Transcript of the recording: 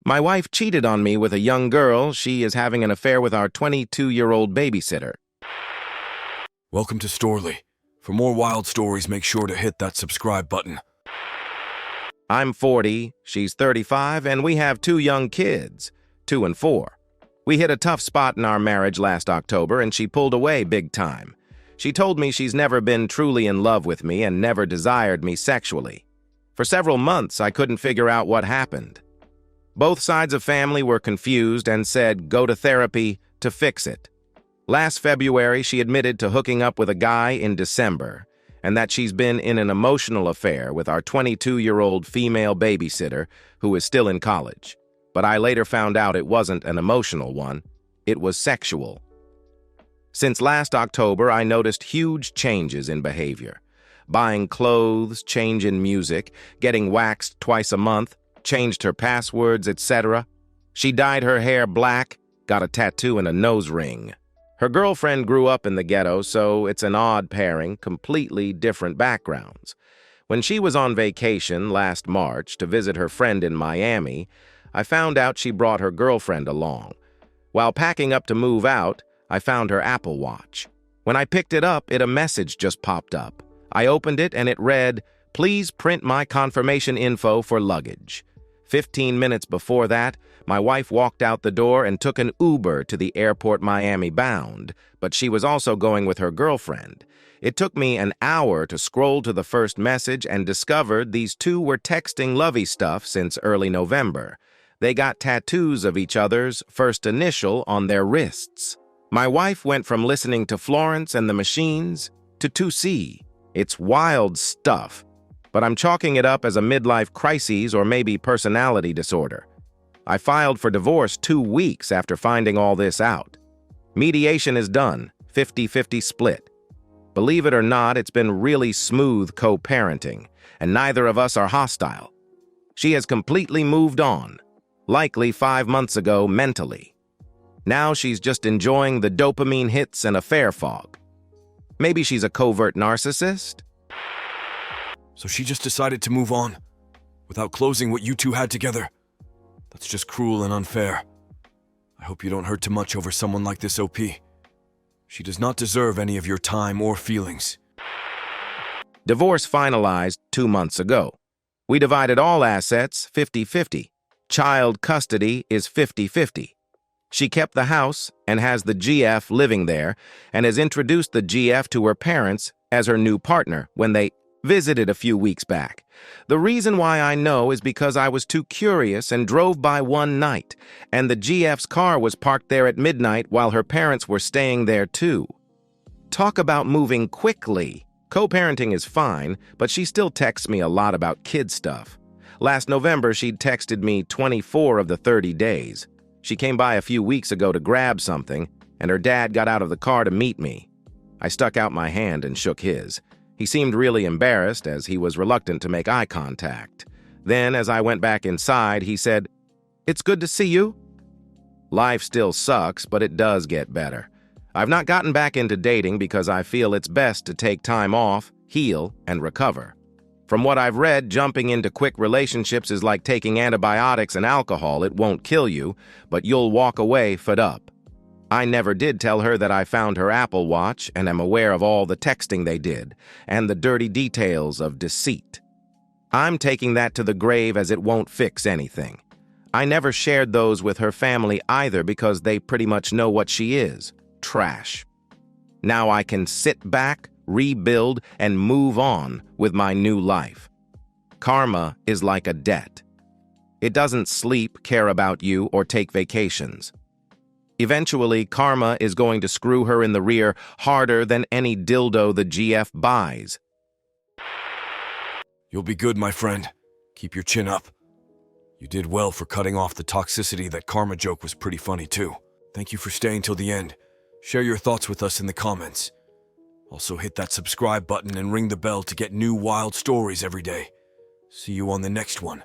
My wife cheated on me with a young girl. She is having an affair with our 22-year-old babysitter. Welcome to Storly. For more wild stories, make sure to hit that subscribe button. I'm 40, she's 35, and we have 2 young kids, 2 and 4. We hit a tough spot in our marriage last October, and she pulled away big time. She told me she's never been truly in love with me and never desired me sexually. For several months, I couldn't figure out what happened. Both sides of family were confused and said, go to therapy to fix it. Last February, she admitted to hooking up with a guy in December, and that she's been in an emotional affair with our 22-year-old female babysitter who is still in college. But I later found out it wasn't an emotional one, it was sexual. Since last October, I noticed huge changes in behavior. Buying clothes, change in music, getting waxed twice a month, changed her passwords, etc. She dyed her hair black, got a tattoo and a nose ring. Her girlfriend grew up in the ghetto, so it's an odd pairing, completely different backgrounds. When she was on vacation last March to visit her friend in Miami, I found out she brought her girlfriend along. While packing up to move out, I found her Apple Watch. When I picked it up, a message just popped up. I opened it and it read, "Please print my confirmation info for luggage." 15 minutes before that, my wife walked out the door and took an Uber to the airport Miami bound, but she was also going with her girlfriend. It took me an hour to scroll to the first message and discovered these 2 were texting lovey stuff since early November. They got tattoos of each other's first initial on their wrists. My wife went from listening to Florence and the Machines to 2C. It's wild stuff, but I'm chalking it up as a midlife crisis or maybe personality disorder. I filed for divorce 2 weeks after finding all this out. Mediation is done, 50-50 split. Believe it or not, it's been really smooth co-parenting, and neither of us are hostile. She has completely moved on, likely 5 months ago mentally. Now she's just enjoying the dopamine hits and affair fog. Maybe she's a covert narcissist? So she just decided to move on, without closing what you 2 had together. That's just cruel and unfair. I hope you don't hurt too much over someone like this, OP. She does not deserve any of your time or feelings. Divorce finalized 2 months ago. We divided all assets 50-50. Child custody is 50-50. She kept the house and has the GF living there and has introduced the GF to her parents as her new partner when they visited a few weeks back. The reason why I know is because I was too curious and drove by one night, and the GF's car was parked there at midnight while her parents were staying there too. Talk about moving quickly. Co-parenting is fine, but she still texts me a lot about kid stuff. Last November, she'd texted me 24 of the 30 days. She came by a few weeks ago to grab something, and her dad got out of the car to meet me. I stuck out my hand and shook his. He seemed really embarrassed as he was reluctant to make eye contact. Then, as I went back inside, he said, "It's good to see you." Life still sucks, but it does get better. I've not gotten back into dating because I feel it's best to take time off, heal, and recover. From what I've read, jumping into quick relationships is like taking antibiotics and alcohol. It won't kill you, but you'll walk away fed up. I never did tell her that I found her Apple Watch and am aware of all the texting they did and the dirty details of deceit. I'm taking that to the grave as it won't fix anything. I never shared those with her family either because they pretty much know what she is. Trash. Now I can sit back, rebuild, and move on with my new life. Karma is like a debt. It doesn't sleep, care about you, or take vacations. Eventually, karma is going to screw her in the rear harder than any dildo the GF buys. You'll be good, my friend. Keep your chin up. You did well for cutting off the toxicity. That karma joke was pretty funny too. Thank you for staying till the end. Share your thoughts with us in the comments. Also hit that subscribe button and ring the bell to get new wild stories every day. See you on the next one.